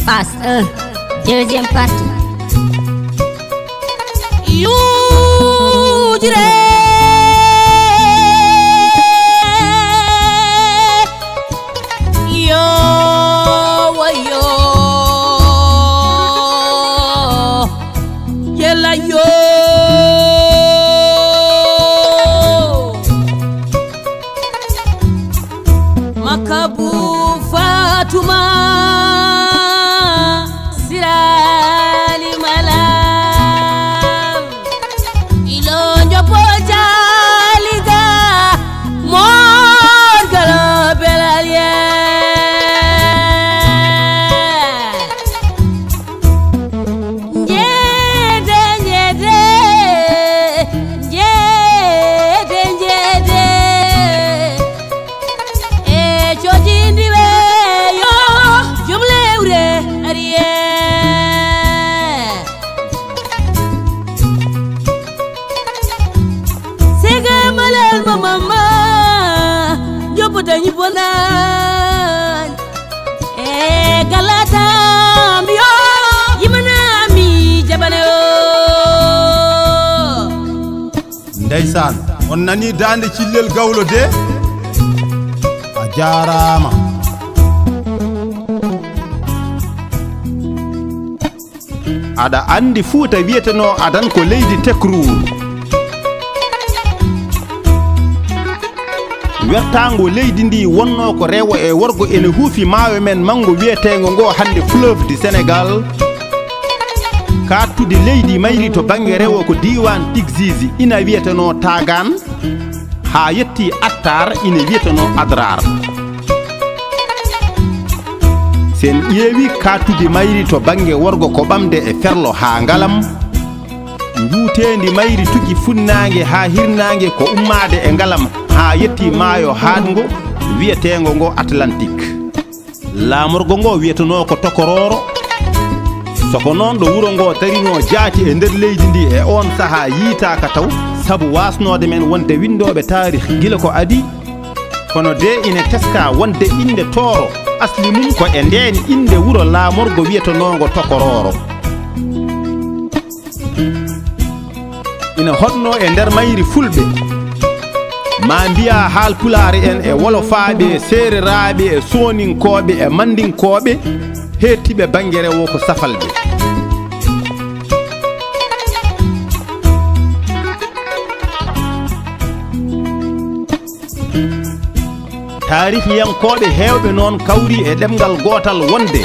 Phase 1, deuxième partie. Makabu Fatuma Sirali Malam Ilonjo Pojaliga Morgalo Belalia Mama, yo potani bonan, galata mbio, yimana mi jabaneo. Ndaysan, on nani dande cillel gawlo de, a jarama. Ada andi Fuuta wiyeteno adan ko leydi tekruuru. Wertango leydi ndi wonno ko rewo e worgo ene huufi maayo men mango wiyetengo ngo hande fleuve du Sénégal kattude leydi mayri to bange rewo ko diwan Tigzizi ina wiyeteno Tagan ha yetti Attar ina wiyeteno Adrar sen ƴeewi kattude mayri to bange worgo ko ɓamde e ferlo ha ngalam njuutendi mayri tugi funnange ha hirnange ko ummade e ngalam ha yetti maayo haadgo wiyetengo ngo Atlantique laamorgo ngo wiyeteno ko tokororo soko noon ɗo wuro ngo tarino jaati e nder leydi ndi e on saha yiitaka taw sabu wasnode men wonde windoɓe tarikh gila ko adi kono de ine teska wonde inde tooro asli mum ko e ndeni inde wuro laamorgo wiyetonongo tokororo ina hodno e nder mayri fulɓe ma mbiya haalpulaare en e wolofaaɓe e seereraaɓe e sooninkoɓe e mandinkoɓe hettiɓe bangere wo ko safalɓe taarihiyankoɓe heewɓe noon kawri e ɗemgal gootal wonde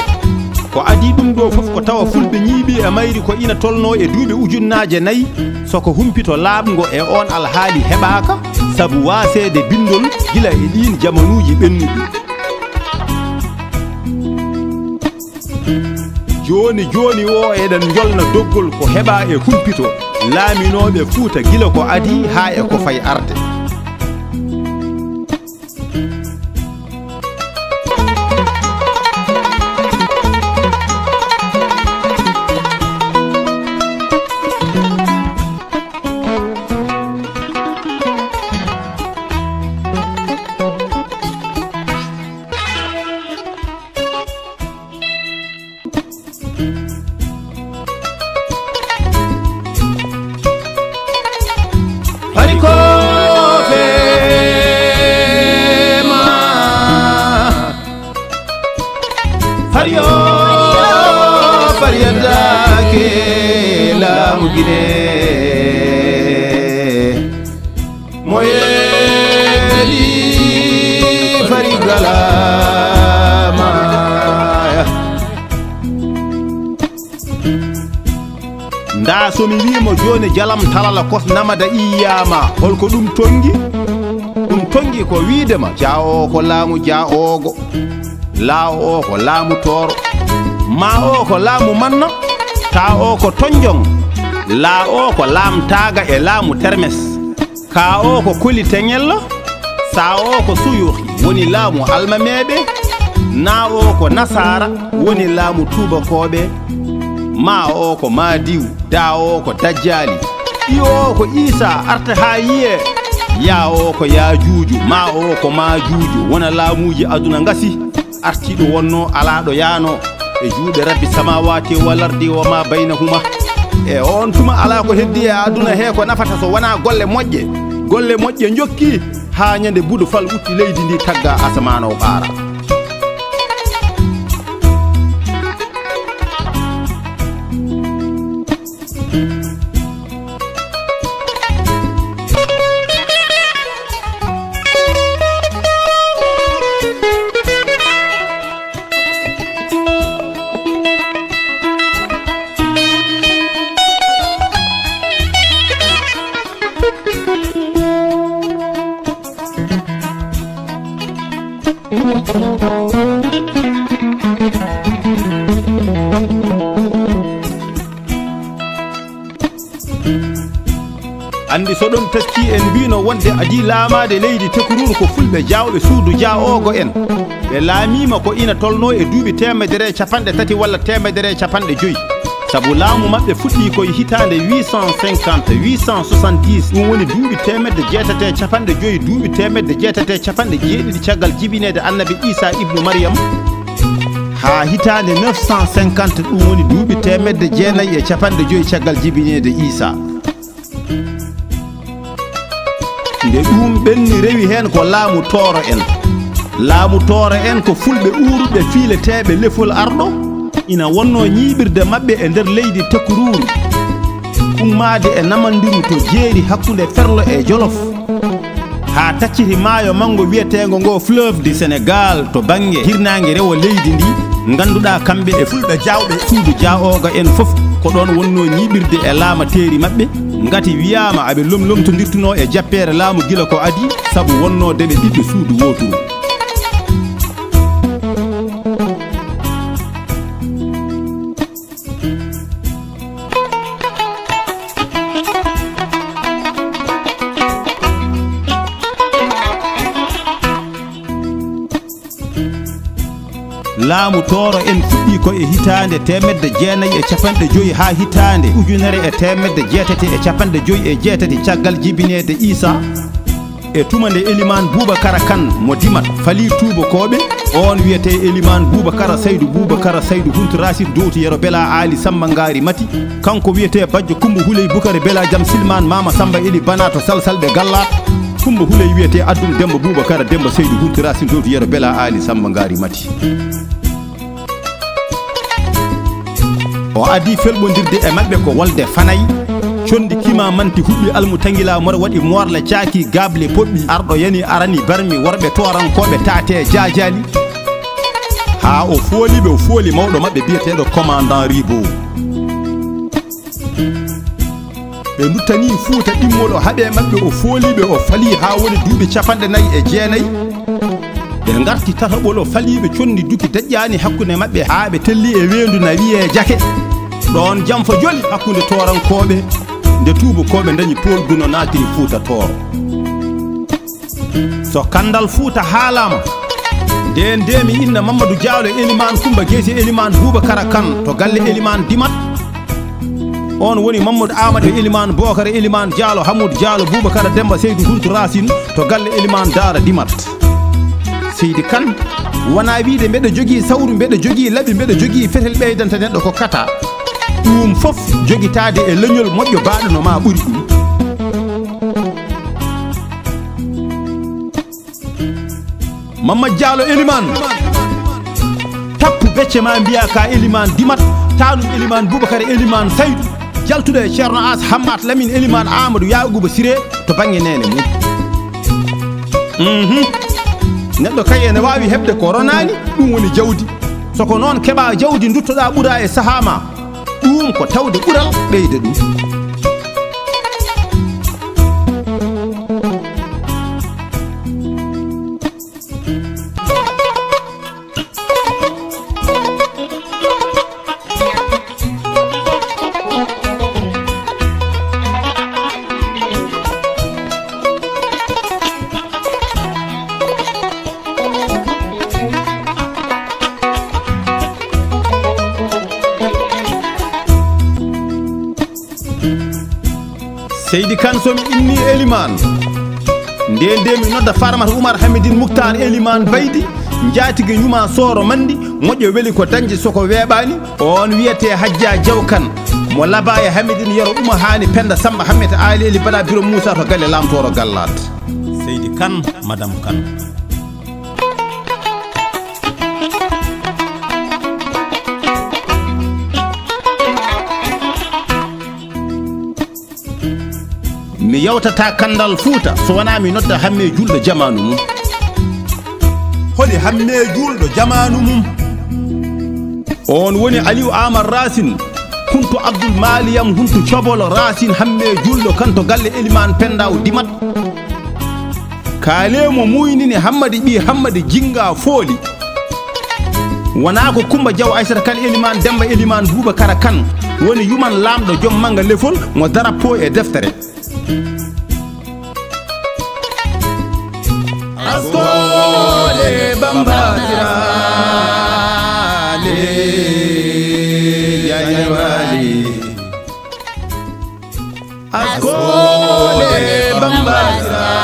ko adi ɗum ɗo fof ko tawa fulɓe ñiiɓi e mayri ko ina tolno e duuɓi ujunnaje 4 soko humpito laaɓgo e on alhaali heɓaka sabu waasede bindol gila e ɗin jamanuji ɓennuɗi joni joni o eɗen jolna doggol ko heɓa e humpito laaminoɓe Fuuta gila ko adi ha e ko fay arde Faryadake lamugide moyeli farigalama nda somi wimo joni jalam talala kos namada iyama holko ɗum tongi ko wiidema jawo ko laamu jaogo laawo ko laamu toro ma o ko laamu manna ta o ko tonjong la o ko laam taaga e laamu termes ka o ko koli teŋel sa o ko suyuhi woni laamu almameɓe na o ko nasara woni laamu tubakoɓe ma o ko madiw da o ko dajjali i o ko Isa arta ha yiye ya o ko yajuuju ma o ko majuuju wona laamuji aduna ngasi artiɗo wonno alaɗo yaano e juuɗe rabbi samawati wal ardi wa ma baynahuma e on tuma ala ko heddi e aduna he ko nafata so wona golle moƴƴe jokki ha ñande buɗo fal utti leydi ndi tagga asamana o ɓaara. andi so ɗon taski en mbino wonde adi laamade leydi Tekurur ko fulɓe jawɓe suudu jaogo en ɓe laamima ko ina tolno e duuɓi 350 walla 350 sabu laamu maɓɓe fuɗɗi koye hitande 850 870 ɗum woni duuɓi 850 duuɓi 870 caggal jibinede annabi Isa ibnu Maryam ha hitande 950 ɗum woni duuɓi 950 caggal jibinede Isa. nde ɗum ɓenni rewi hen ko laamu tooro en ko fulɓe uruɓe fiileteɓe lefol arɗo ina wonno ñiɓirde maɓɓe e nder leydi Tekurur ummade e namandiru to jeeri hakkude Ferlo e Jolof ha tacciti maayo mango wiyetego ngo fleuve du Sénégal to banggue hirnangue rewo leydi ndi ganduɗa kamɓe e fulɓe jawɓe suudu jaoga en foof ko ɗon wonno ñiɓirde e laama teeri maɓɓe ngati wiyama aɓe lomlomtodirtuno e jappere laamu gila ko adi sabu wonnodeɓe ɓiɓɓe suudu woturu. laamu tooro en fuɗɗi ko e hitande 1950 ha hitande 1986 caggal jibinede Isa e tuma nde Eliman Boubacara Kane mo Dimat fali tubakoɓe on wiyete Eliman Boubacara Saydou Huntu Racine Dowtu Yero Bela Ali Samba Ngari Mati kanko wiyete Bajjo Kumba Huley Bukari Bela Jam Silman Mama Samba Eli Banato Salsalɓe Galla Kumba Huley wiyete Addum Demba Boubacara Demba Saydou Huntu Racine Dowtu Yero Bela Ali Samba Ngari Mati o adi felɓodirde e maɓɓe ko wolde fanayi condi kima manti huɓɓi almu tangila mora waɗi morla caaki gable poɓɓi arɗo yani arani barmi worɓe torankoɓe taate jajali ha o fooli mawɗo maɓɓe biyeteɗo commandant Ribo ɓe duttani Fuuta ɗimmol o haɓe maɓɓe o fooliɓe o fali ha woni duuɓi 49 ɓe garti tataɓol o faliɓe condi duki daƴƴani hakkude maɓɓe ha ɓe telli e wendu na wiye jake ɗon jamfa joli hakkude torankoɓe nde tubakoɓe dañi Paul Guno natiri Fuuta Tooro so kandal Fuuta haalama nden mi inna Mamadou Diawlo Eliman Kumba Geesi Eliman Boubacara Kane to galle Eliman Dimat on woni Mamadou Amadou Eliman Bokare Eliman Diallo Hamoudou Diallo Boubacara Demba Seydou Huntu Racine to galle Eliman Dara Dimat Seydi Kane wona wiide mbeɗa jogui sawru mbeɗa jogui laaɓi mbeɗa jogui fetel ɓeydanta neɗɗo ko kata ɗum fof joguitade e leñol moƴƴo baɗano ma ɓuuri ɗum Mamadou Diallo Eliman tappu becce ma mbiya ka Eliman Dimat tanum Eliman Boubacara Eliman Saydou jaltuɗo e Ceerno As Hammat Lamine Eliman Amadou Yaguba Siré to banggue nene mum neɗɗo kay ene wawi hebde ko ronani ɗum woni jawdi soko noon keɓa jawdi duttoɗa ɓuura e sahama ɗum ko tawde ɓural ɓeyde ɗum Seydi Kane somi inni Eliman nden mi nodda Farmata Oumar Hamidine Mouktar Eliman Baydi jaatigi ñuma sooro mandi moƴƴo weli ko dañde soko weeɓani on wiyete Hajja Diaw Kane mo laba e Hamidine Yero Oumar Hani Penda Samba Hammet Aleli Bada Biro Moussa to galle lamtoro gallat Seydi Kane Madame Kane mi yawtata kandal Fouta so wona mi nodda hamme julɗo jamanu mum holi hamme julɗo jamanu mum on woni Aliou Amar Racine hunto Abdoul Maliyam hunto Cobolo Racine hamme julɗo kanto galle Elimane Pendaw Dimat kalemo muynini Hammadi ɓi Hammadi Jinga Fooli wona ko Coumba Diaw Aissata Kane Elimane Demba Elimane Boubacara Kane woni yuman lamɗo joom manga lefol mo darapo e deftere Askole bambatirale Yanyawali Askole bambatirale